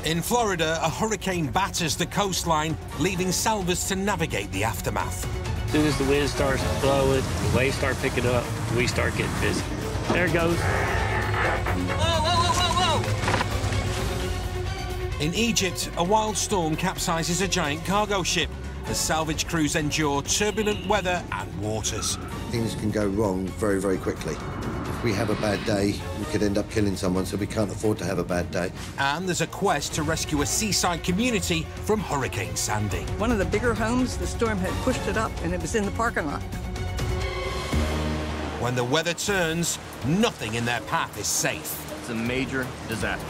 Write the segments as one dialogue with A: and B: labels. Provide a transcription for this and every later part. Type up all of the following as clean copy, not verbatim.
A: In Florida, a hurricane batters the coastline, leaving Salvage to navigate the aftermath.
B: As soon as the wind starts blowing, the waves start picking up, we start getting busy. There it goes.
A: Whoa, whoa, whoa, whoa, whoa! In Egypt, a wild storm capsizes a giant cargo ship as salvage crews endure turbulent weather and waters.
C: Things can go wrong very, very quickly. If we have a bad day, we could end up killing someone, so we can't afford to have a bad day.
A: And there's a quest to rescue a seaside community from Hurricane Sandy.
D: One of the bigger homes, the storm had pushed it up, and it was in the parking lot.
A: When the weather turns, nothing in their path is safe.
E: It's a major disaster.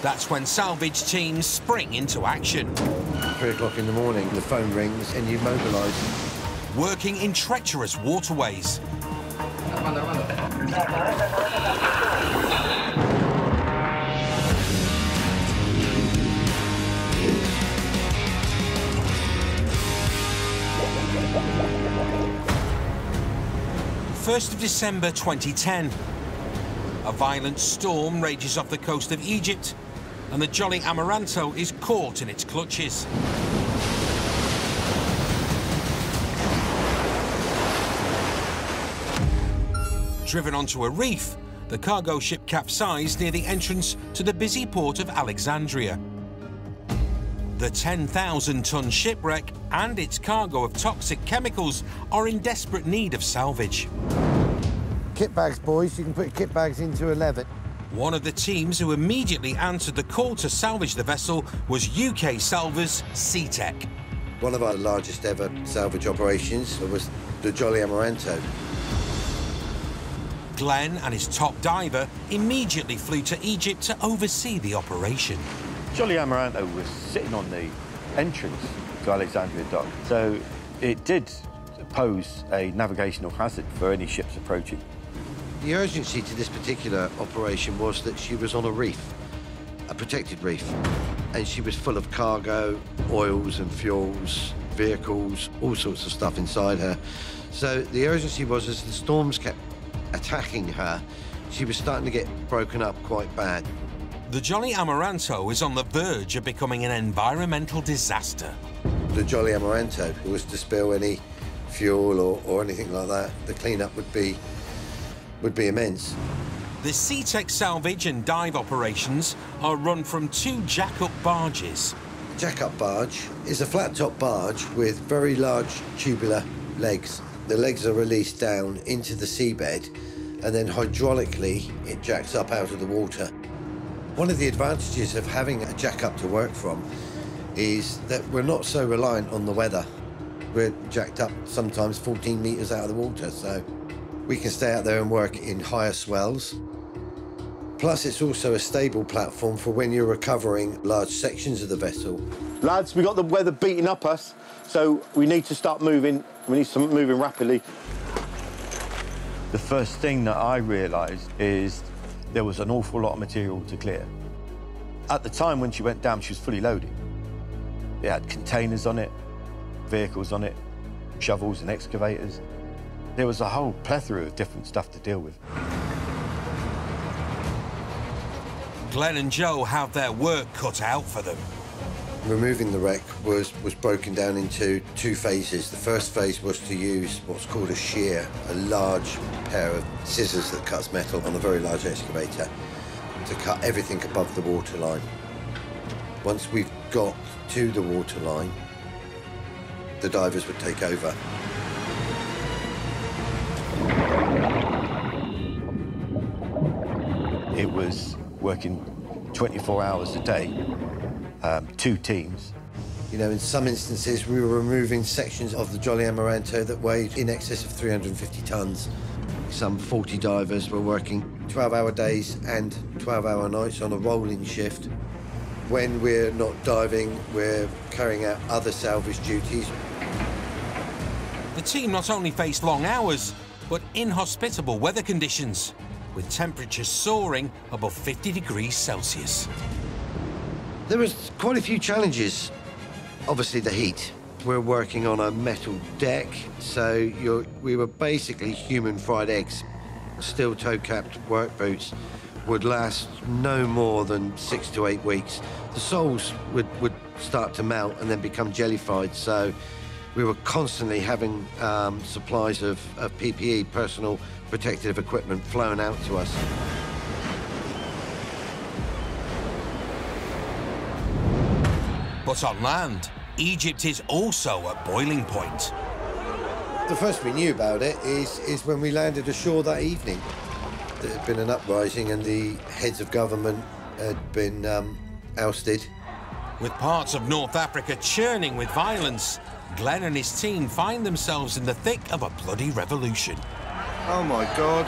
A: That's when salvage teams spring into action.
C: 3 o'clock in the morning, the phone rings and you mobilise.
A: Working in treacherous waterways. First of December 2010. A violent storm rages off the coast of Egypt, and the Jolly Amaranto is caught in its clutches. Driven onto a reef, the cargo ship capsized near the entrance to the busy port of Alexandria. The 10,000-ton shipwreck and its cargo of toxic chemicals are in desperate need of salvage.
C: Kit bags, boys. You can put kit bags into 11.
A: One of the teams who immediately answered the call to salvage the vessel was UK Salvers SeaTech.
C: One of our largest ever salvage operations was the Jolly Amaranto.
A: Glenn and his top diver immediately flew to Egypt to oversee the operation.
F: Jolly Amaranto was sitting on the entrance to Alexandria Dock, so it did pose a navigational hazard for any ships approaching.
C: The urgency to this particular operation was that she was on a reef, a protected reef, and she was full of cargo, oils and fuels, vehicles, all sorts of stuff inside her. So the urgency was, as the storms kept attacking her, she was starting to get broken up quite bad.
A: The Jolly Amaranto is on the verge of becoming an environmental disaster.
C: The Jolly Amaranto was to spill any fuel or anything like that, the cleanup would be immense.
A: The SeaTech salvage and dive operations are run from 2 jack-up barges.
C: A jack-up barge is a flat-top barge with very large tubular legs. The legs are released down into the seabed, and then hydraulically it jacks up out of the water. One of the advantages of having a jack-up to work from is that we're not so reliant on the weather. We're jacked up sometimes 14 metres out of the water, so we can stay out there and work in higher swells. Plus, it's also a stable platform for when you're recovering large sections of the vessel.
F: Lads, we got the weather beating up us, so we need to start moving. We need to start moving rapidly. The first thing that I realised is there was an awful lot of material to clear. At the time when she went down, she was fully loaded. It had containers on it, vehicles on it, shovels and excavators. There was a whole plethora of different stuff to deal with.
A: Glenn and Joe have their work cut out for them.
C: Removing the wreck was broken down into 2 phases. The first phase was to use what's called a shear, a large pair of scissors that cuts metal on a very large excavator, to cut everything above the waterline. Once we've got to the waterline, the divers would take over.
F: It was working 24 hours a day, 2 teams.
C: You know, in some instances, we were removing sections of the Jolly Amaranto that weighed in excess of 350 tons. Some 40 divers were working 12-hour days and 12-hour nights on a rolling shift. When we're not diving, we're carrying out other salvage duties.
A: The team not only faced long hours, but inhospitable weather conditions, with temperatures soaring above 50 degrees Celsius.
C: There was quite a few challenges. Obviously, the heat. We're working on a metal deck, so we were basically human fried eggs. Steel toe-capped work boots would last no more than 6 to 8 weeks. The soles would start to melt and then become jellified, so we were constantly having supplies of PPE, personal protective equipment, flown out to us.
A: But on land, Egypt is also at boiling point.
C: The first we knew about it is when we landed ashore that evening. There had been an uprising and the heads of government had been ousted.
A: With parts of North Africa churning with violence, Glenn and his team find themselves in the thick of a bloody revolution.
C: Oh my God!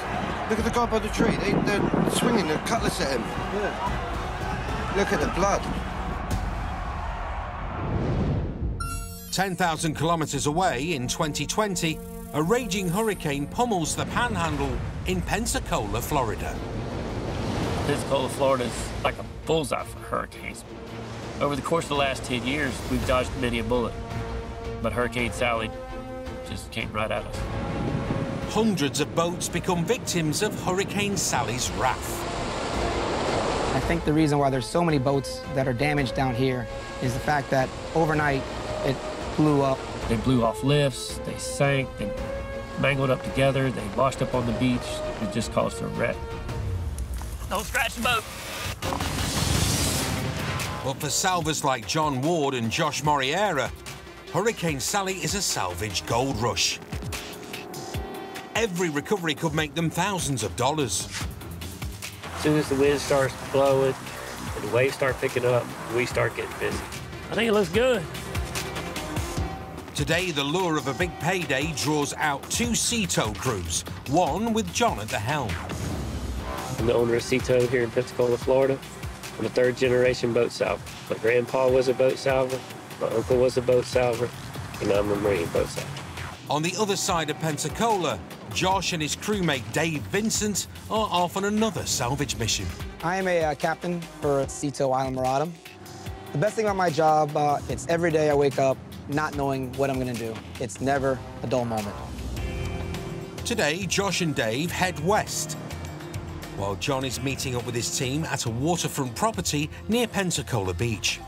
C: Look at the guy by the tree. They're swinging their cutlass at him. Yeah. Look at the blood.
A: 10,000 kilometers away in 2020, a raging hurricane pummels the panhandle in Pensacola, Florida.
B: Pensacola, Florida is like a bullseye for hurricanes. Over the course of the last 10 years, we've dodged many a bullet, but Hurricane Sally just came right at us.
A: Hundreds of boats become victims of Hurricane Sally's wrath.
G: I think the reason why there's so many boats that are damaged down here is the fact that overnight it blew up.
B: They blew off lifts, they sank, they mangled up together, they washed up on the beach. It just caused a wreck. Don't scratch the boat.
A: But for salvors like John Ward and Josh Moriera, Hurricane Sally is a salvage gold rush. Every recovery could make them thousands of dollars.
B: As soon as the wind starts blowing and the waves start picking up, we start getting busy. I think it looks good.
A: Today, the lure of a big payday draws out 2 sea tow crews, one with John at the helm.
B: I'm the owner of Sea Tow here in Pensacola, Florida. I'm a 3rd-generation boat salver. My grandpa was a boat salver, my uncle was a boat salver, and I'm a marine boat salver.
A: On the other side of Pensacola, Josh and his crewmate Dave Vincent are off on another salvage mission.
G: I am a captain for Sea Tow Island Maraudum. The best thing about my job, it's every day I wake up not knowing what I'm gonna do. It's never a dull moment.
A: Today, Josh and Dave head west, while John is meeting up with his team at a waterfront property near Pensacola Beach.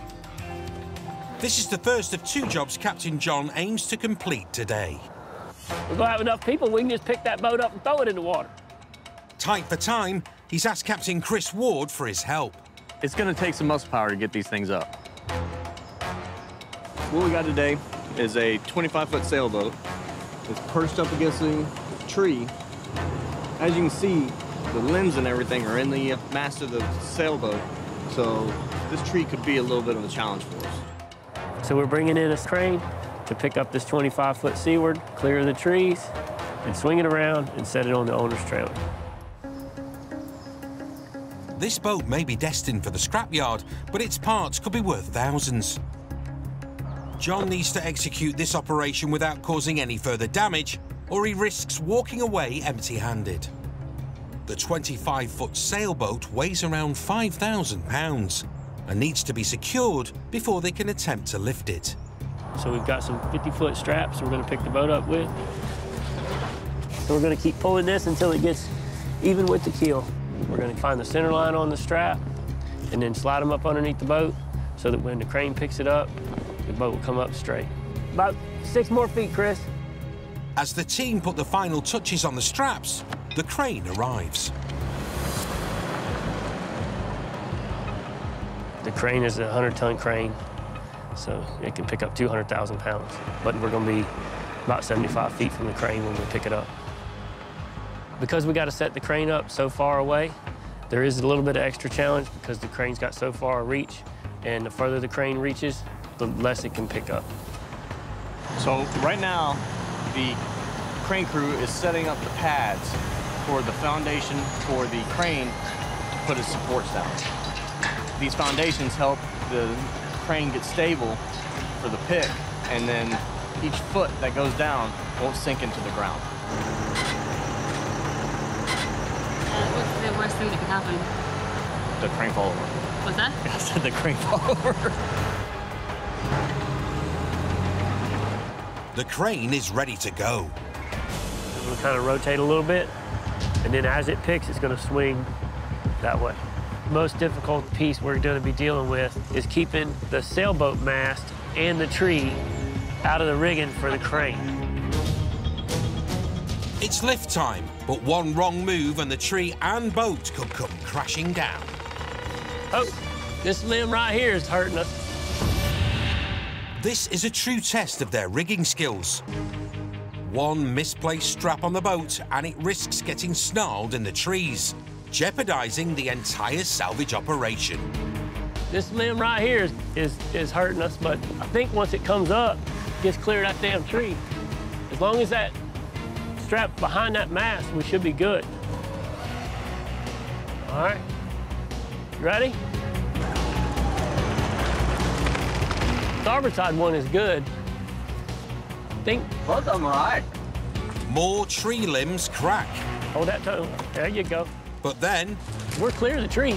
A: This is the first of 2 jobs Captain John aims to complete today.
B: We're gonna have enough people, we can just pick that boat up and throw it in the water.
A: Tight for time, he's asked Captain Chris Ward for his help.
E: It's going to take some muscle power to get these things up. What we got today is a 25-foot sailboat. It's perched up against the tree. As you can see, the limbs and everything are in the mast of the sailboat, so this tree could be a little bit of a challenge for us.
B: So we're bringing in a crane to pick up this 25-foot seaward, clear the trees, and swing it around and set it on the owner's trailer.
A: This boat may be destined for the scrapyard, but its parts could be worth thousands. John needs to execute this operation without causing any further damage, or he risks walking away empty-handed. The 25-foot sailboat weighs around 5,000 pounds and needs to be secured before they can attempt to lift it.
B: So we've got some 50-foot straps we're going to pick the boat up with. So we're going to keep pulling this until it gets even with the keel. We're going to find the center line on the strap and then slide them up underneath the boat so that when the crane picks it up, the boat will come up straight. About 6 more feet, Chris.
A: As the team put the final touches on the straps, the crane arrives.
B: The crane is a 100-ton crane, so it can pick up 200,000 pounds. But we're going to be about 75 feet from the crane when we pick it up. Because we got to set the crane up so far away, there is a little bit of extra challenge because the crane's got so far a reach, and the further the crane reaches, the less it can pick up.
E: So right now, the crane crew is setting up the pads for the foundation for the crane to put its supports down. These foundations help the crane get stable for the pick, and then each foot that goes down won't sink into the ground.
H: What's the worst thing that could happen?
E: The crane fall over.
H: What's that?
E: I said the crane fall over.
A: The crane is ready to go.
B: We'll kind of rotate a little bit, and then as it picks, it's going to swing that way. The most difficult piece we're going to be dealing with is keeping the sailboat mast and the tree out of the rigging for the crane.
A: It's lift time, but one wrong move and the tree and boat could come crashing down.
B: Oh, this limb right here is hurting us.
A: This is a true test of their rigging skills. One misplaced strap on the boat and it risks getting snarled in the trees, jeopardizing the entire salvage operation.
B: This limb right here is hurting us, but I think once it comes up, it gets clear of that damn tree. As long as that strap behind that mast, we should be good. All right, ready? Starboard side one is good. I think
E: both of them are all right.
A: More tree limbs crack.
B: Hold that toe. There you go.
A: But then
B: we're clear of the tree.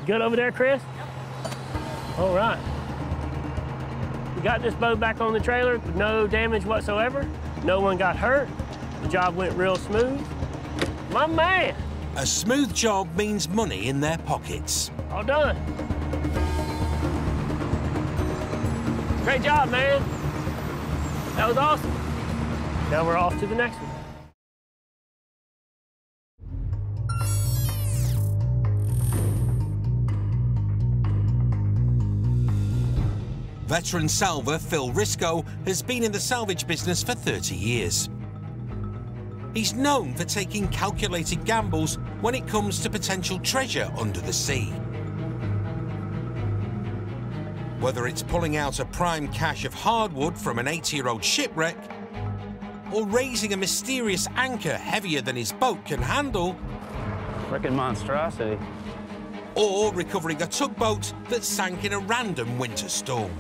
B: Good over there, Chris? Yep. All right. We got this boat back on the trailer with no damage whatsoever. No one got hurt. The job went real smooth. My man.
A: A smooth job means money in their pockets.
B: All done. Great job, man. That was awesome. Now we're off to the next one.
A: Veteran salver Phil Risco has been in the salvage business for 30 years. He's known for taking calculated gambles when it comes to potential treasure under the sea. Whether it's pulling out a prime cache of hardwood from an 80-year-old shipwreck, or raising a mysterious anchor heavier than his boat can handle,
I: Frickin' monstrosity.
A: or recovering a tugboat that sank in a random winter storm.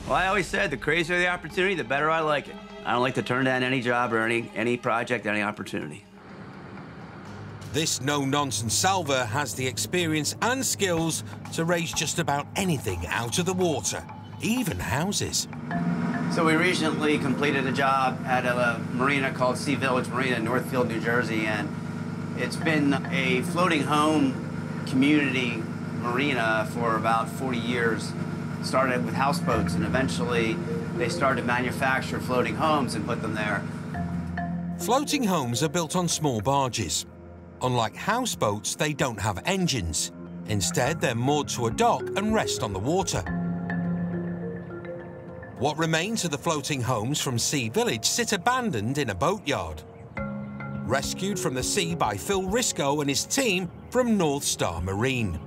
I: Well, I always said the crazier the opportunity, the better I like it. I don't like to turn down any job or any project, any opportunity.
A: This no-nonsense salver has the experience and skills to raise just about anything out of the water, even houses.
I: So we recently completed a job at a marina called Village Marina in Northfield, New Jersey, and it's been a floating home community marina for about 40 years. Started with houseboats, and eventually they started to manufacture floating homes and put them there.
A: Floating homes are built on small barges. Unlike houseboats, they don't have engines. Instead, they're moored to a dock and rest on the water. What remains of the floating homes from Sea Village sit abandoned in a boatyard. Rescued from the sea by Phil Risco and his team from North Star Marine.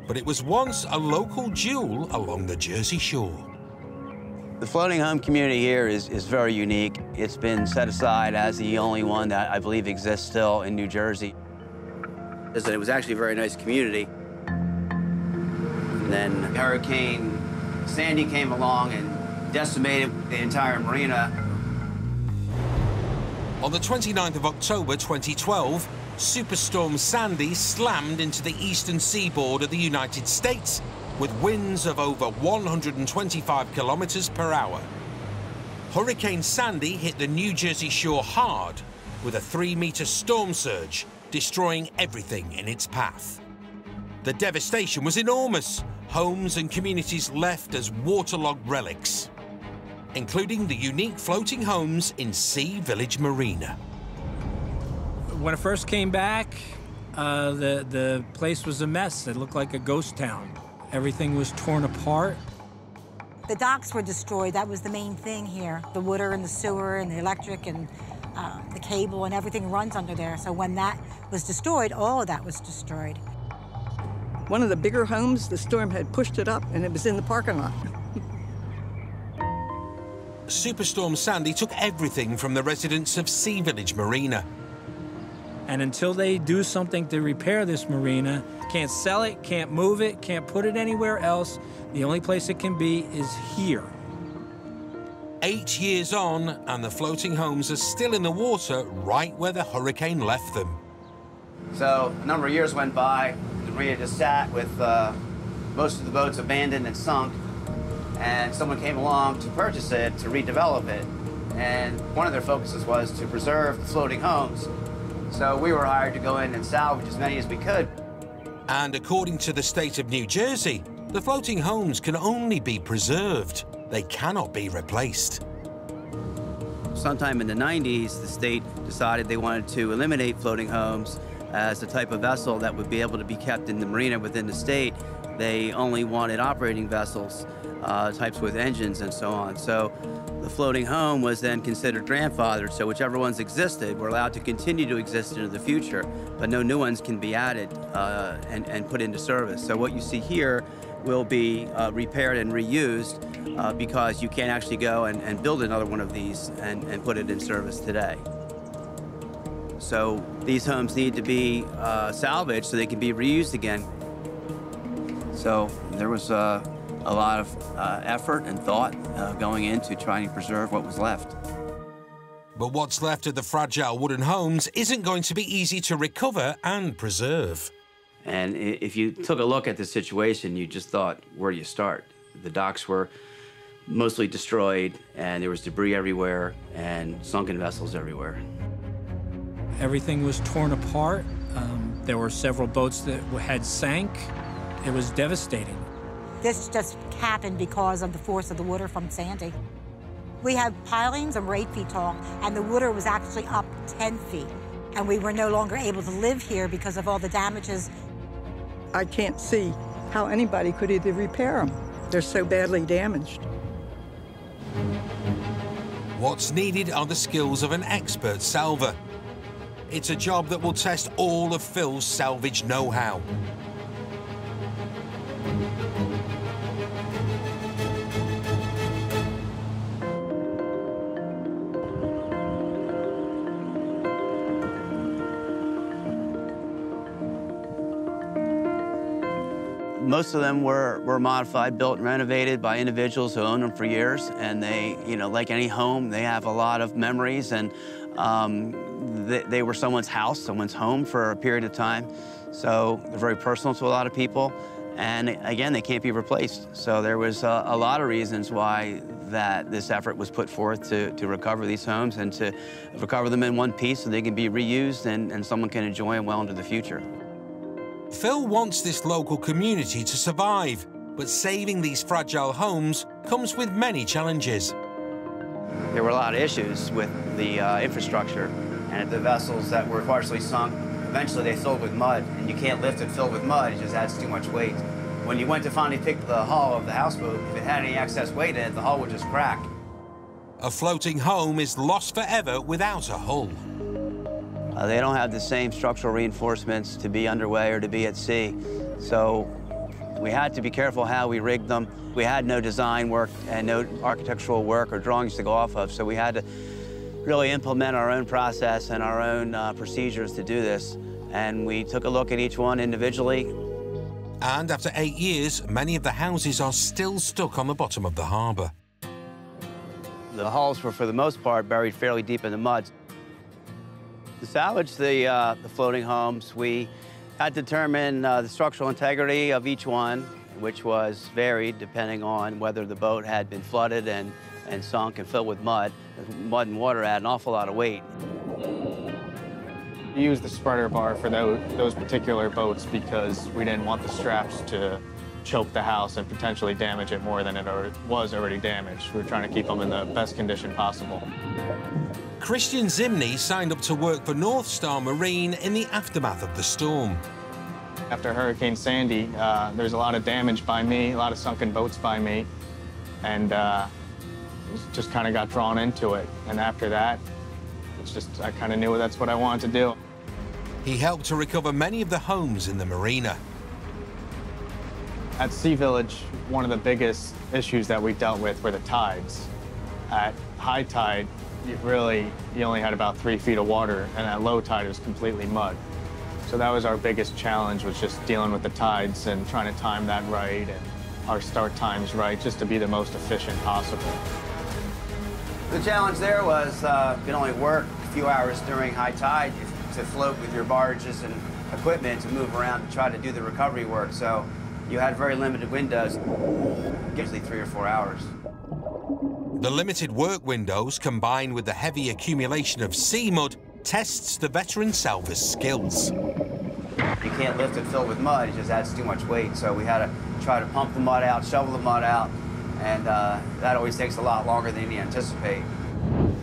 A: But it was once a local jewel along the Jersey Shore.
I: The floating home community here is very unique. It's been set aside as the only one that I believe exists still in New Jersey. It was actually a very nice community. And then Hurricane Sandy came along and decimated the entire marina.
A: On the 29th of October 2012, Superstorm Sandy slammed into the eastern seaboard of the United States with winds of over 125 kilometers per hour. Hurricane Sandy hit the New Jersey shore hard with a 3-meter storm surge, destroying everything in its path. The devastation was enormous. Homes and communities left as waterlogged relics, including the unique floating homes in Sea Village Marina.
J: When it first came back, the place was a mess. It looked like a ghost town. Everything was torn apart.
K: The docks were destroyed. That was the main thing here. The water and the sewer and the electric and the cable and everything runs under there. So when that was destroyed, all of that was destroyed.
D: One of the bigger homes, the storm had pushed it up and it was in the parking lot.
A: Superstorm Sandy took everything from the residents of Sea Village Marina.
J: And until they do something to repair this marina, can't sell it, can't move it, can't put it anywhere else. The only place it can be is here.
A: 8 years on, and the floating homes are still in the water right where the hurricane left them.
I: So a number of years went by. The marina just sat with most of the boats abandoned and sunk. and someone came along to purchase it, to redevelop it. And one of their focuses was to preserve the floating homes. So we were hired to go in and salvage as many as we could.
A: And according to the state of New Jersey, the floating homes can only be preserved. They cannot be replaced.
I: Sometime in the 90s, the state decided they wanted to eliminate floating homes as a type of vessel that would be able to be kept in the marina within the state. They only wanted operating vessels, types with engines and so on. So the floating home was then considered grandfathered, so whichever ones existed were allowed to continue to exist into the future, but no new ones can be added and put into service. So what you see here will be repaired and reused because you can't actually go and build another one of these and put it in service today. So these homes need to be salvaged so they can be reused again. So there was a lot of effort and thought going into trying to preserve what was left.
A: But what's left of the fragile wooden homes isn't going to be easy to recover and preserve.
I: And if you took a look at the situation, you just thought, where do you start? The docks were mostly destroyed, and there was debris everywhere and sunken vessels everywhere.
J: Everything was torn apart. There were several boats that had sank. It was devastating.
K: This just happened because of the force of the water from Sandy. We had pilings that were 8 feet tall, and the water was actually up 10 feet. And we were no longer able to live here because of all the damages.
D: I can't see how anybody could either repair them. They're so badly damaged.
A: What's needed are the skills of an expert salver. It's a job that will test all of Phil's salvage know-how.
I: Most of them were modified, built and renovated by individuals who owned them for years. And they, like any home, they have a lot of memories, and they were someone's house, someone's home for a period of time. So they're very personal to a lot of people. And again, they can't be replaced. So there was a lot of reasons why this effort was put forth to recover these homes and to recover them in one piece so they can be reused and someone can enjoy them well into the future.
A: Phil wants this local community to survive, but saving these fragile homes comes with many challenges.
I: There were a lot of issues with the infrastructure, and the vessels that were partially sunk, eventually they filled with mud, and you can't lift it filled with mud, it just adds too much weight. When you went to finally pick the hull of the houseboat, if it had any excess weight in it, the hull would just crack.
A: A floating home is lost forever without a hull.
I: They don't have the same structural reinforcements to be underway or to be at sea. So we had to be careful how we rigged them. We had no design work and no architectural work or drawings to go off of, so we had to really implement our own process and our own procedures to do this. And we took a look at each one individually.
A: And after 8 years, many of the houses are still stuck on the bottom of the harbour.
I: The hulls were, for the most part, buried fairly deep in the mud. To salvage the floating homes, we had to determine the structural integrity of each one, which was varied depending on whether the boat had been flooded and sunk and filled with mud. Mud and water add an awful lot of weight.
E: We used the spreader bar for those particular boats because we didn't want the straps to choke the house and potentially damage it more than it was already damaged. We were trying to keep them in the best condition possible.
A: Christian Zimney signed up to work for North Star Marine in the aftermath of the storm.
E: After Hurricane Sandy, there's a lot of damage by me, a lot of sunken boats by me, and just kind of got drawn into it. And after that, I kind of knew that's what I wanted to do.
A: He helped to recover many of the homes in the marina.
E: At Sea Village, one of the biggest issues that we dealt with were the tides. At high tide, you only had about 3 feet of water, and at low tide, it was completely mud. So that was our biggest challenge, was just dealing with the tides and trying to time that right and our start times right, just to be the most efficient possible.
I: The challenge there was you can only work a few hours during high tide to float with your barges and equipment to move around and try to do the recovery work. So you had very limited windows, usually 3 or 4 hours.
A: The limited work windows, combined with the heavy accumulation of sea mud, tests the veteran salver's skills.
I: You can't lift it filled with mud, it just adds too much weight, so we had to try to pump the mud out, shovel the mud out, and that always takes a lot longer than you anticipate.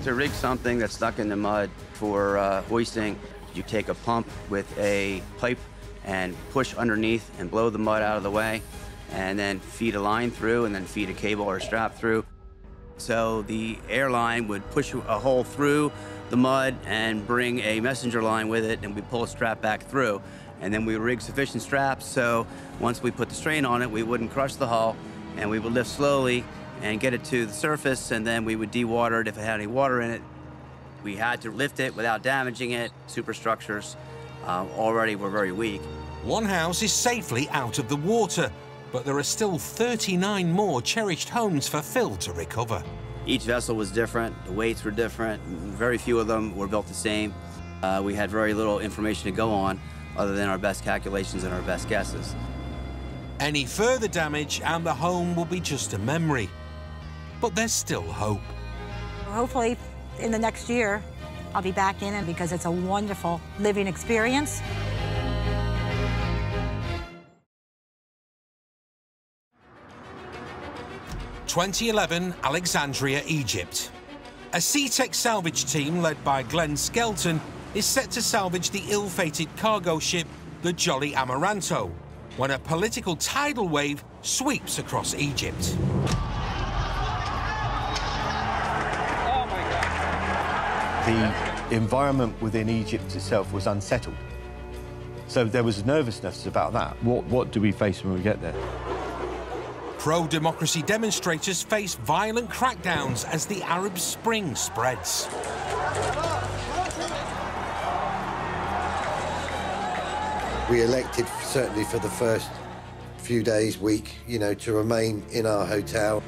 I: To rig something that's stuck in the mud for hoisting, you take a pump with a pipe and push underneath and blow the mud out of the way, and then feed a line through, and then feed a cable or a strap through. So the air line would push a hole through the mud and bring a messenger line with it, and we pull a strap back through. And then we rig sufficient straps so once we put the strain on it, we wouldn't crush the hull, and we would lift slowly and get it to the surface, and then we would de-water it if it had any water in it. We had to lift it without damaging it. Superstructures already were very weak.
A: One house is safely out of the water, but there are still 39 more cherished homes for Phil to recover.
I: Each vessel was different, the weights were different, very few of them were built the same. We had very little information to go on other than our best calculations and our best guesses.
A: Any further damage and the home will be just a memory. But there's still hope.
K: Hopefully, in the next year, I'll be back in it because it's a wonderful living experience.
A: (2011) Alexandria, Egypt. A SeaTech salvage team led by Glenn Skelton is set to salvage the ill-fated cargo ship, the Jolly Amaranto, when a political tidal wave sweeps across Egypt.
F: The environment within Egypt itself was unsettled. So there was nervousness about that. What do we face when we get there?
A: Pro-democracy demonstrators face violent crackdowns as the Arab Spring spreads.
C: We elected, certainly for the first few days, week, you know, to remain in our hotel.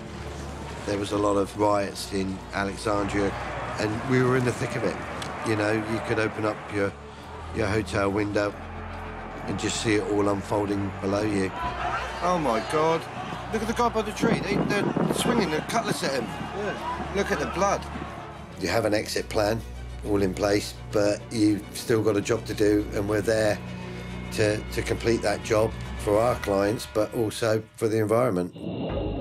C: There was a lot of riots in Alexandria, and we were in the thick of it. You know, you could open up your hotel window and just see it all unfolding below you. Oh, my God. Look at the guy by the tree. They're swinging the cutlass at him. Yeah. Look at the blood. You have an exit plan all in place, but you've still got a job to do, and we're there to complete that job for our clients, but also for the environment.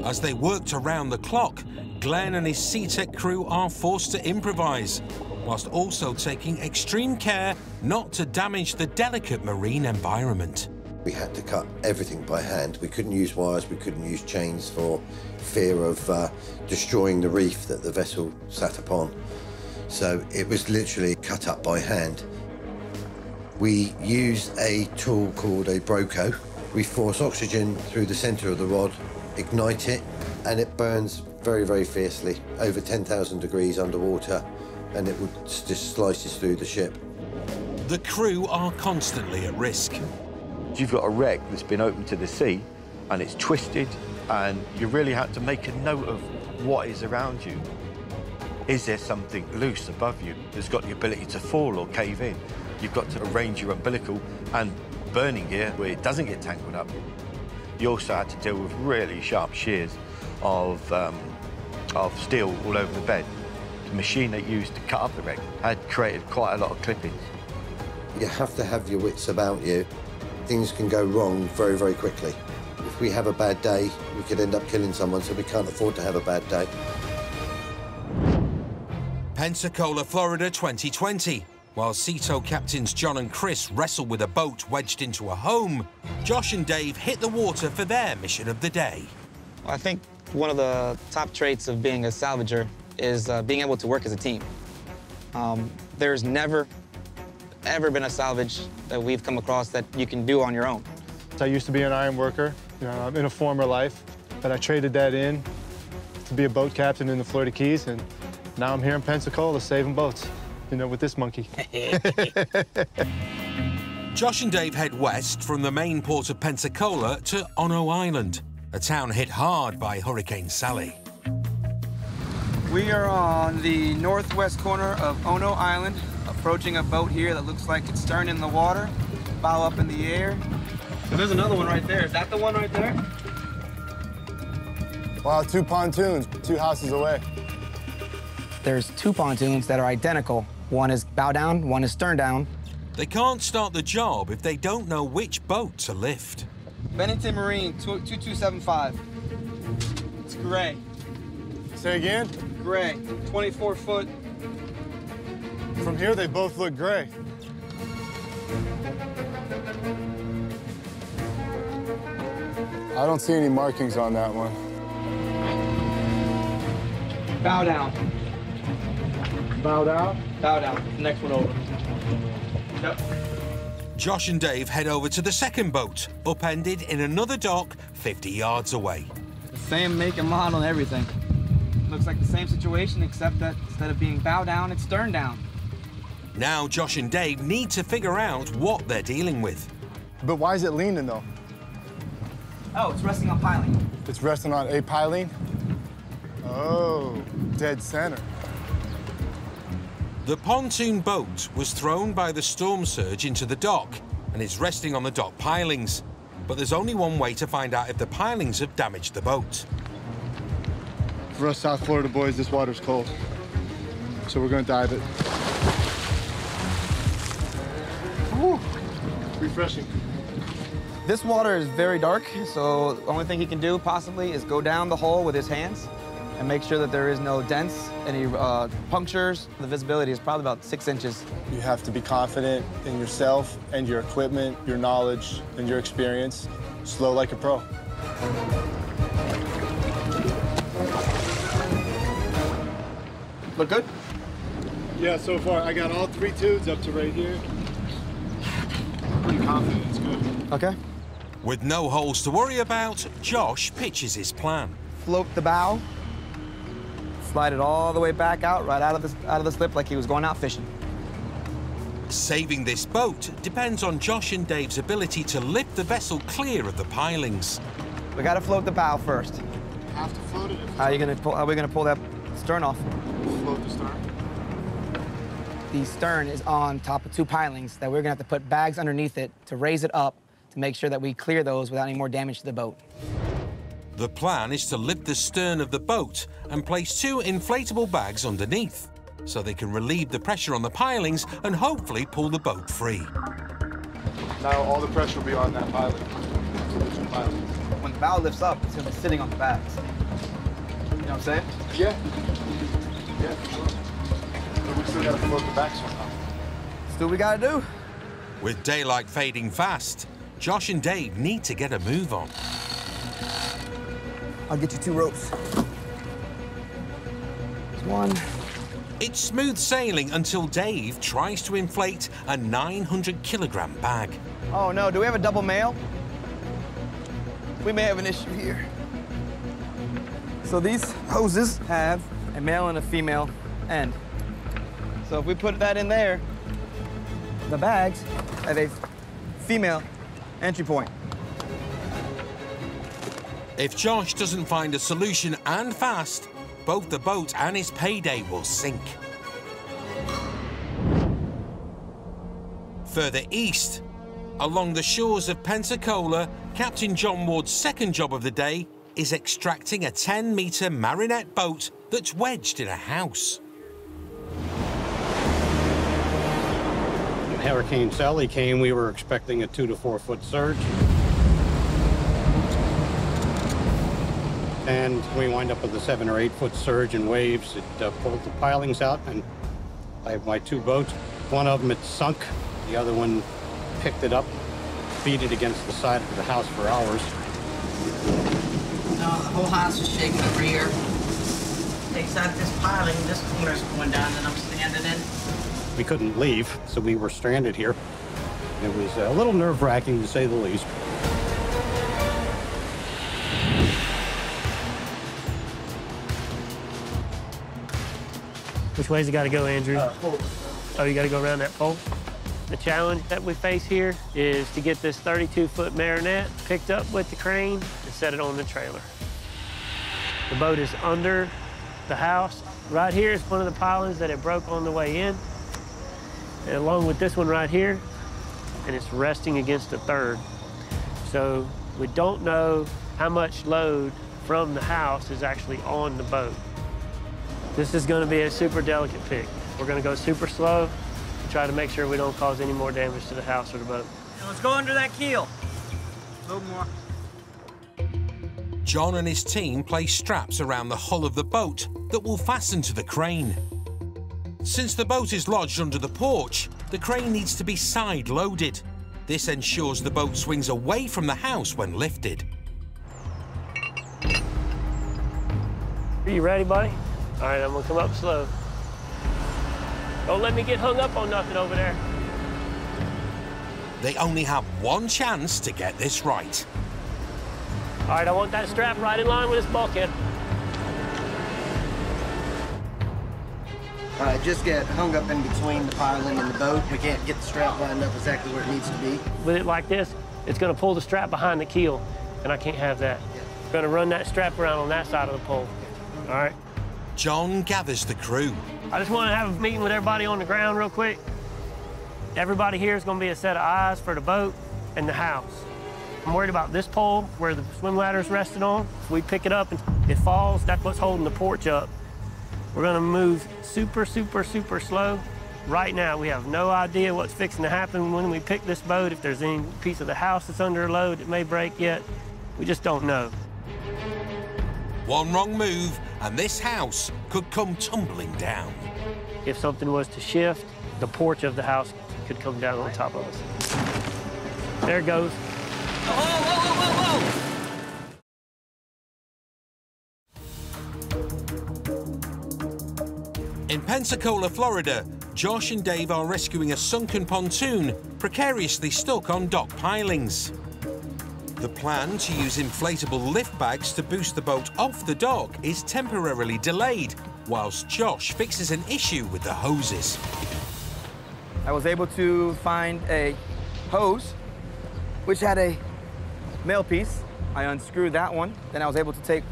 A: As they worked around the clock, Glenn and his SeaTech crew are forced to improvise, whilst also taking extreme care not to damage the delicate marine environment.
C: We had to cut everything by hand. We couldn't use wires, we couldn't use chains for fear of destroying the reef that the vessel sat upon. So it was literally cut up by hand. We use a tool called a broco. We force oxygen through the centre of the rod, ignite it, and it burns very, very fiercely, over 10,000 degrees underwater, and it would just slices through the ship.
A: The crew are constantly at risk.
F: You've got a wreck that's been open to the sea, and it's twisted, and you really have to make a note of what is around you. Is there something loose above you that's got the ability to fall or cave in? You've got to arrange your umbilical and burning gear where it doesn't get tangled up. You also had to deal with really sharp shears of steel all over the bed. The machine they used to cut up the wreck had created quite a lot of clippings.
C: You have to have your wits about you. Things can go wrong very, very quickly. If we have a bad day, we could end up killing someone, so we can't afford to have a bad day.
A: Pensacola, Florida, 2020. While Seatow captains John and Chris wrestle with a boat wedged into a home, Josh and Dave hit the water for their mission of the day.
G: Well, I think one of the top traits of being a salvager is being able to work as a team. There's never, ever been a salvage that we've come across that you can do on your own.
L: I used to be an iron worker in a former life, but I traded that in to be a boat captain in the Florida Keys, and now I'm here in Pensacola saving boats, with this monkey.
A: Josh and Dave head west from the main port of Pensacola to Ono Island, a town hit hard by Hurricane Sally.
M: We are on the northwest corner of Ono Island, approaching a boat here that looks like it's stern in the water, bow up in the air. So there's another one right there. Is that the one right there?
L: Wow, 2 pontoons, 2 houses away.
G: There's 2 pontoons that are identical. One is bow down, one is stern down.
A: They can't start the job if they don't know which boat to lift.
M: Bennington Marine 2275. It's gray.
L: Say again?
M: Gray, 24 foot.
L: From here, they both look gray. I don't see any markings on that one.
M: Bow down.
L: Bow down?
M: Bow down. Next one over. Yep.
A: Josh and Dave head over to the second boat, upended in another dock 50 yards away.
M: The same make and model and everything. Looks like the same situation, except that instead of being bow down, it's stern down.
A: Now Josh and Dave need to figure out what they're dealing with.
L: But why is it leaning, though?
M: Oh, it's resting on piling.
L: It's resting on a piling? Oh, dead center.
A: The pontoon boat was thrown by the storm surge into the dock and is resting on the dock pilings. But there's only one way to find out if the pilings have damaged the boat.
L: For us South Florida boys, this water's cold. So we're gonna dive it. Woo. Refreshing.
M: This water is very dark, so the only thing he can do possibly is go down the hole with his hands and make sure that there is no dents, any punctures. The visibility is probably about 6 inches.
L: You have to be confident in yourself and your equipment, your knowledge, and your experience. Slow like a pro.
M: Look good?
L: Yeah, so far I got all 3 tubes up to right here. Pretty confident it's good.
M: Okay.
A: With no holes to worry about, Josh pitches his plan.
M: Float the bow, slide it all the way back out, right out of the slip like he was going out fishing.
A: Saving this boat depends on Josh and Dave's ability to lift the vessel clear of the pilings.
M: We gotta float the bow first.
L: Have to float it.
M: How are we gonna pull that stern off?
L: Float the stern.
G: The stern is on top of 2 pilings that we're gonna have to put bags underneath it to raise it up to make sure that we clear those without any more damage to the boat.
A: The plan is to lift the stern of the boat and place 2 inflatable bags underneath, so they can relieve the pressure on the pilings and hopefully pull the boat free.
L: Now all the pressure will be on that piling.
M: When the bow lifts up, it's gonna be sitting on the bags. You know what I'm saying?
L: Yeah. Yeah, for sure. But we still gotta float the back somehow.
M: Let's do what we gotta do.
A: With daylight fading fast, Josh and Dave need to get a move on.
M: I'll get you 2 ropes. There's 1.
A: It's smooth sailing until Dave tries to inflate a 900-kilogram bag.
M: Oh no, do we have a double male? We may have an issue here. So these hoses have a male and a female end. So if we put that in there, the bags have a female entry point.
A: If Josh doesn't find a solution and fast, both the boat and his payday will sink. Further east, along the shores of Pensacola, Captain John Ward's second job of the day is extracting a 10-meter Marinette boat that's wedged in a house.
N: When Hurricane Sally came, we were expecting a 2 to 4 foot surge. And we wind up with a 7 or 8 foot surge in waves. It pulled the pilings out, and I have my 2 boats. One of them, it sunk. The other one picked it up, beat it against the side of the house for hours.
O: No, the whole house is shaking over here. Except this piling, this corner's going down that I'm standing in.
N: We couldn't leave, so we were stranded here. It was a little nerve-wracking, to say the least.
B: Which way's it got to go, Andrew? Oh, you got to go around that pole? The challenge that we face here is to get this 32-foot Marinette picked up with the crane and set it on the trailer. The boat is under the house. Right here is one of the pilings that it broke on the way in, and along with this one right here, and it's resting against the third. So we don't know how much load from the house is actually on the boat. This is going to be a super delicate pick. We're going to go super slow to try to make sure we don't cause any more damage to the house or the boat.
M: Now let's go under that keel. A little more.
A: John and his team place straps around the hull of the boat that will fasten to the crane. Since the boat is lodged under the porch, the crane needs to be side-loaded. This ensures the boat swings away from the house when lifted.
B: Are you ready, buddy? All right, I'm gonna come up slow. Don't let me get hung up on nothing over there.
A: They only have one chance to get this right.
B: All right, I want that strap right in line with this bulkhead.
P: All right, just get hung up in between the piling and the boat. We can't get the strap lined up exactly where it needs to be.
B: With it like this, it's gonna pull the strap behind the keel, and I can't have that. We're gonna run that strap around on that side of the pole, all right?
A: John gathers the crew.
B: I just wanna have a meeting with everybody on the ground real quick. Everybody here is gonna be a set of eyes for the boat and the house. I'm worried about this pole where the swim ladder is resting on. If we pick it up and it falls, that's what's holding the porch up. We're gonna move super, super, super slow. Right now, we have no idea what's fixing to happen when we pick this boat, if there's any piece of the house that's under a load that may break yet. We just don't know.
A: One wrong move, and this house could come tumbling down.
B: If something was to shift, the porch of the house could come down on top of us. There it goes.
M: Whoa, whoa, whoa, whoa,
A: In Pensacola, Florida, Josh and Dave are rescuing a sunken pontoon precariously stuck on dock pilings. The plan to use inflatable lift bags to boost the boat off the dock is temporarily delayed, whilst Josh fixes an issue with the hoses.
M: I was able to find a hose which had a male piece. I unscrewed that one. Then I was able to take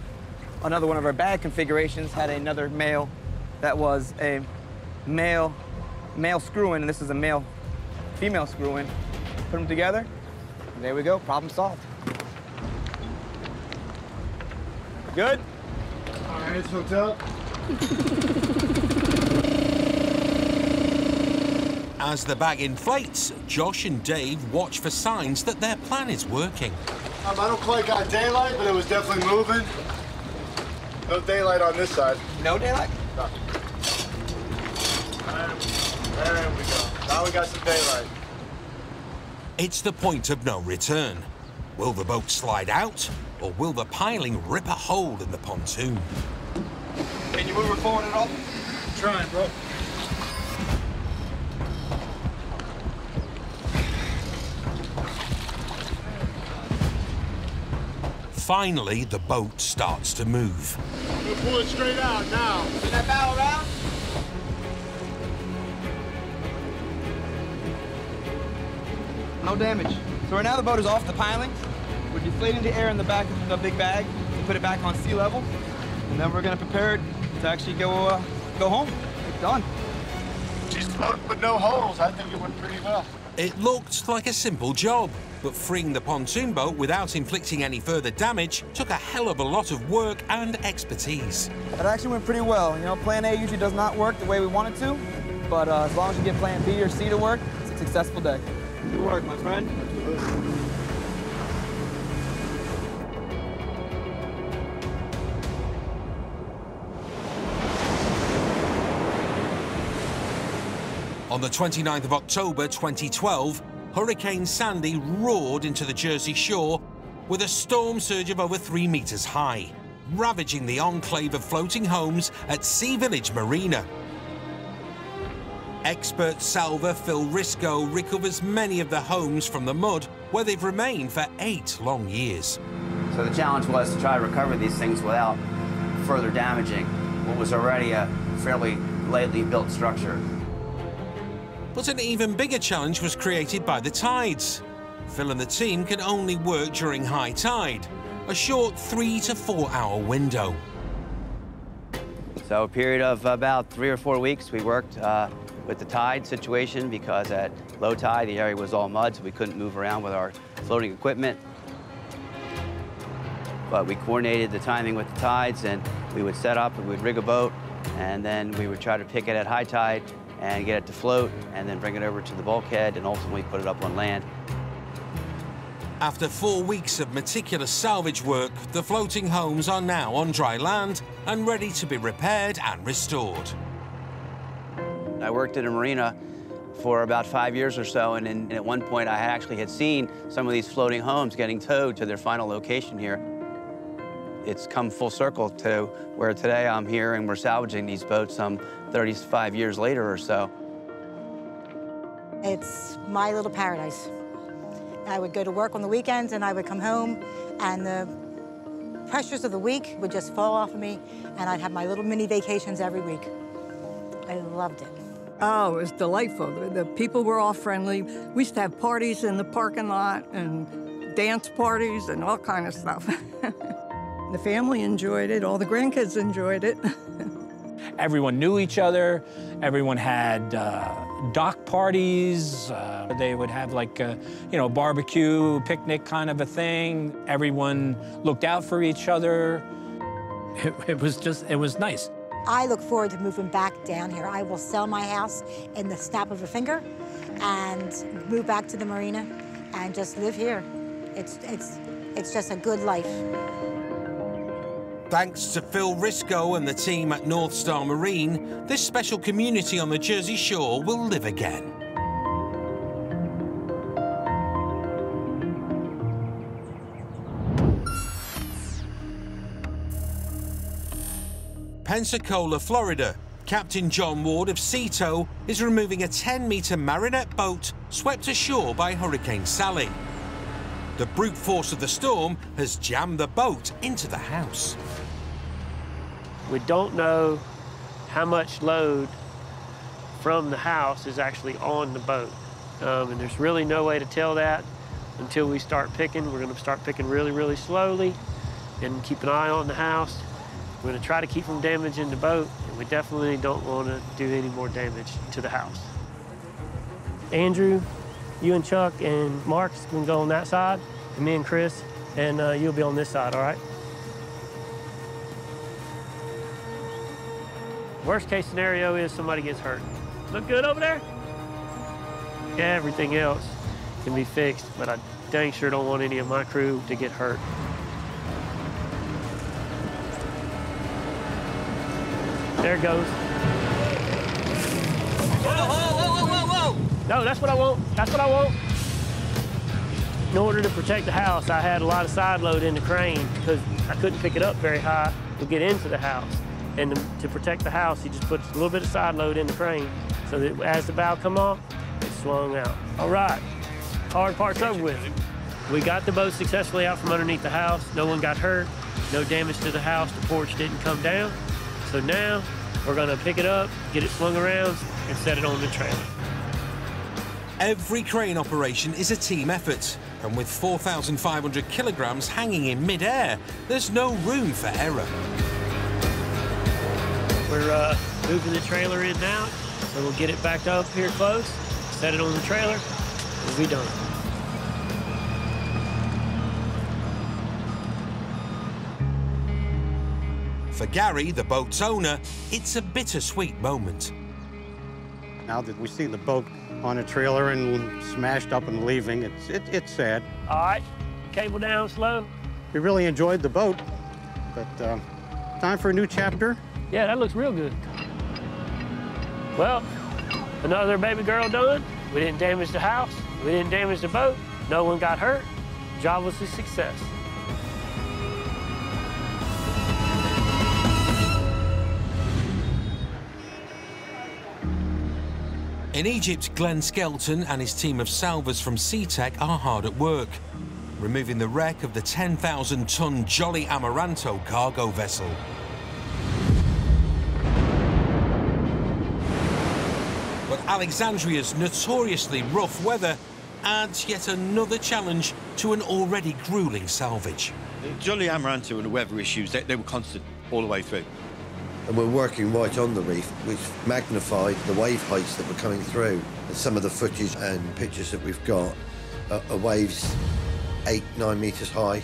M: another one of our bag configurations, had another male that was a male screw-in, and this is a female screw-in. Put them together, and there we go, problem solved. Good?
L: All right, it's hooked up.
A: As the bag inflates, Josh and Dave watch for signs that their plan is working.
L: I don't quite got daylight, but it was definitely moving. No daylight on this side.
M: No daylight?
L: No. There we go. Now we got some daylight.
A: It's the point of no return. Will the boat slide out, or will the piling rip a hole in the pontoon?
M: Can you move her forward at all?
L: I'm trying, bro.
A: Finally, the boat starts to move.
L: We'll pull it straight out now.
M: Did that bow around? No damage. So right now the boat is off the pilings. We're deflating the air in the back of the big bag to put it back on sea level. And then we're gonna prepare it to actually go home. It's done.
L: Just with no holes, I think it went pretty well.
A: It looked like a simple job, but freeing the pontoon boat without inflicting any further damage took a hell of a lot of work and expertise.
M: It actually went pretty well. You know, plan A usually does not work the way we want it to, but as long as you get plan B or C to work, it's a successful day. Good work, my friend.
A: On the 29th of October 2012, Hurricane Sandy roared into the Jersey shore with a storm surge of over 3 meters high, ravaging the enclave of floating homes at Sea Village Marina. Expert salver Phil Risco recovers many of the homes from the mud, where they've remained for 8 long years.
I: So the challenge was to try to recover these things without further damaging what was already a fairly lately built structure.
A: But an even bigger challenge was created by the tides. Phil and the team can only work during high tide, a short 3 to 4 hour window.
I: So a period of about 3 or 4 weeks, we worked with the tide situation because at low tide, the area was all mud, so we couldn't move around with our floating equipment. But we coordinated the timing with the tides, and we would set up, and we'd rig a boat, and then we would try to pick it at high tide and get it to float, and then bring it over to the bulkhead and ultimately put it up on land.
A: After 4 weeks of meticulous salvage work, the floating homes are now on dry land and ready to be repaired and restored.
I: I worked at a marina for about 5 years or so, and at one point I actually had seen some of these floating homes getting towed to their final location here. It's come full circle to where today I'm here and we're salvaging these boats some 35 years later or so.
K: It's my little paradise. I would go to work on the weekends and I would come home and the pressures of the week would just fall off of me and I'd have my little mini vacations every week. I loved it.
D: Oh, it was delightful. The people were all friendly. We used to have parties in the parking lot and dance parties and all kind of stuff. The family enjoyed it. All the grandkids enjoyed it.
J: Everyone knew each other. Everyone had dock parties. They would have like a, barbecue, picnic kind of a thing. Everyone looked out for each other. It was nice.
K: I look forward to moving back down here. I will sell my house in the snap of a finger and move back to the marina and just live here. It's just a good life.
A: Thanks to Phil Risco and the team at North Star Marine, this special community on the Jersey Shore will live again. Pensacola, Florida. Captain John Ward of Seatow is removing a 10-metre Marinette boat swept ashore by Hurricane Sally. The brute force of the storm has jammed the boat into the house.
B: We don't know how much load from the house is actually on the boat. And there's really no way to tell that until we start picking. We're going to start picking really, really slowly and keep an eye on the house. We're going to try to keep from damaging the boat, and we definitely don't want to do any more damage to the house. Andrew, you and Chuck and Mark's can go on that side, and me and Chris, and you'll be on this side, all right? Worst case scenario is somebody gets hurt. Look good over there? Everything else can be fixed, but I dang sure don't want any of my crew to get hurt. There it goes.
M: Whoa, whoa, whoa, whoa, whoa!
B: No, that's what I want. That's what I want. In order to protect the house, I had a lot of side load in the crane because I couldn't pick it up very high to get into the house. And to protect the house, he just put a little bit of side load in the crane so that as the bow come off, it swung out. All right, hard part's over with. We got the boat successfully out from underneath the house. No one got hurt, no damage to the house. The porch didn't come down. So now we're gonna pick it up, get it swung around, and set it on the trailer.
A: Every crane operation is a team effort, and with 4,500 kilograms hanging in mid-air, there's no room for error.
B: We're moving the trailer in now, so we'll get it back up here close, set it on the trailer, we'll be done.
A: For Gary, the boat's owner, it's a bittersweet moment.
N: Now that we see the boat on a trailer and smashed up and leaving, it's sad.
B: All right, cable down slow.
N: We really enjoyed the boat, but time for a new chapter.
B: Yeah, that looks real good. Well, another baby girl done. We didn't damage the house. We didn't damage the boat. No one got hurt. Job was a success.
A: In Egypt, Glenn Skelton and his team of salvers from SeaTech are hard at work, removing the wreck of the 10,000-ton Jolly Amaranto cargo vessel. But Alexandria's notoriously rough weather adds yet another challenge to an already grueling salvage.
F: The Jolly Amaranto and the weather issues, they were constant all the way through.
C: And we're working right on the reef, which magnified the wave heights that were coming through. And some of the footage and pictures that we've got are waves 8, 9 metres high,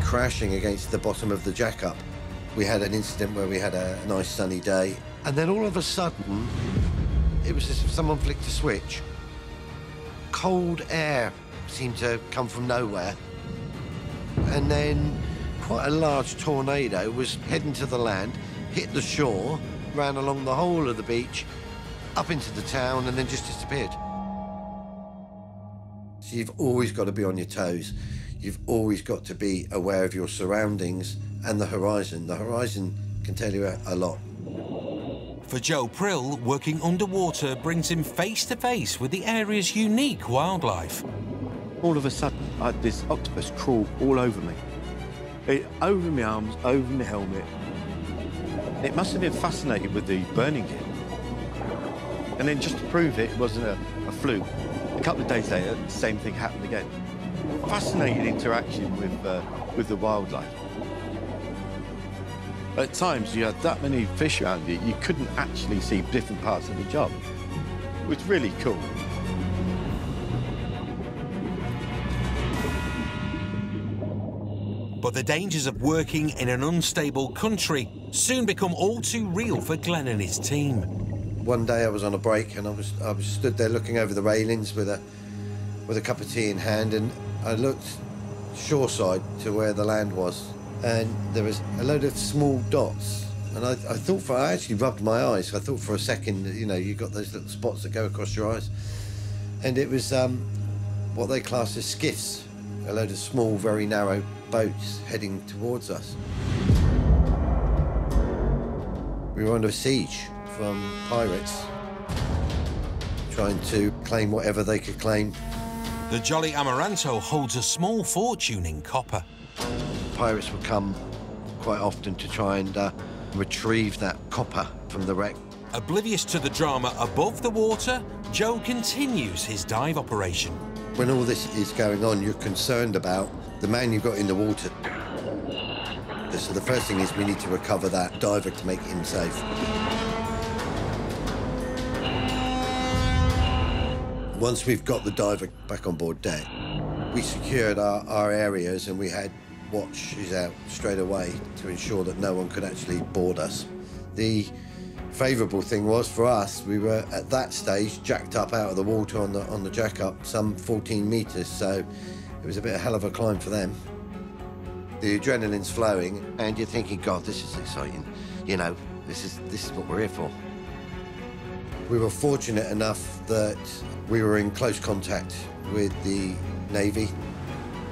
C: crashing against the bottom of the jack-up. We had an incident where we had a nice sunny day, and then all of a sudden, it was as if someone flicked a switch. Cold air seemed to come from nowhere. And then quite a large tornado was heading to the land, hit the shore, ran along the whole of the beach, up into the town, and then just disappeared. So you've always got to be on your toes. You've always got to be aware of your surroundings and the horizon. The horizon can tell you a lot.
A: For Joe Prill, working underwater brings him face to face with the area's unique wildlife.
F: All of a sudden, I had this octopus crawl all over me. Over my arms, over my helmet. It must have been fascinated with the burning gear. And then just to prove it wasn't a fluke, a couple of days later, the same thing happened again. Fascinating interaction with the wildlife. At times, you had that many fish around you, you couldn't actually see different parts of the job. It was really cool.
A: But the dangers of working in an unstable country soon become all too real for Glenn and his team.
C: One day I was on a break and I was stood there looking over the railings with a cup of tea in hand, and I looked shoreside to where the land was, and there was a load of small dots. And I actually rubbed my eyes. I thought for a second, you know, you got those little spots that go across your eyes. And it was what they class as skiffs, a load of small, very narrow boats heading towards us. We were under siege from pirates, trying to claim whatever they could claim.
A: The Jolly Amaranto holds a small fortune in copper.
C: Pirates would come quite often to try and retrieve that copper from the wreck.
A: Oblivious to the drama above the water, Joe continues his dive operation.
C: When all this is going on, you're concerned about the man you've got in the water. So the first thing is we need to recover that diver to make him safe. Once we've got the diver back on board deck, we secured our areas and we had watches out straight away to ensure that no one could actually board us. The favourable thing was for us, we were at that stage jacked up out of the water on the jack-up some 14 metres, so it was a bit of a hell of a climb for them. The adrenaline's flowing and you're thinking, God, this is exciting. You know, this is what we're here for. We were fortunate enough that we were in close contact with the Navy.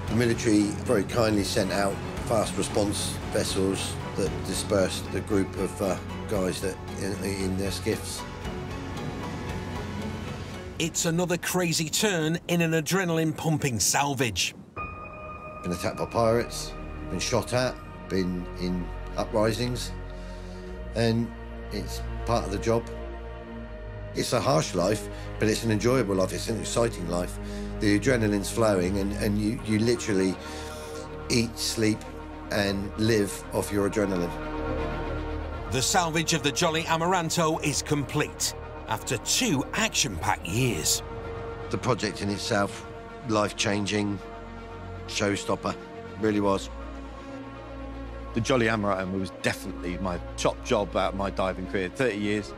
C: The military very kindly sent out fast response vessels that dispersed the group of guys that in their skiffs.
A: It's another crazy turn in an adrenaline-pumping salvage.
C: Been attacked by pirates, been shot at, been in uprisings, and it's part of the job. It's a harsh life, but it's an enjoyable life, it's an exciting life. The adrenaline's flowing and you literally eat, sleep, and live off your adrenaline.
A: The salvage of the Jolly Amaranto is complete after 2 action-packed years.
C: The project in itself, life-changing, showstopper, really was.
F: The Jolly Amaranto was definitely my top job out of my diving career, 30 years.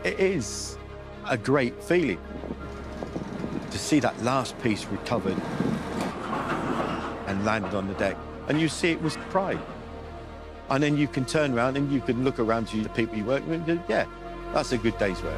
F: It is a great feeling to see that last piece recovered and landed on the deck. And you see it was pride. And then you can turn around and you can look around to the people you work with and go, yeah, that's a good day's work.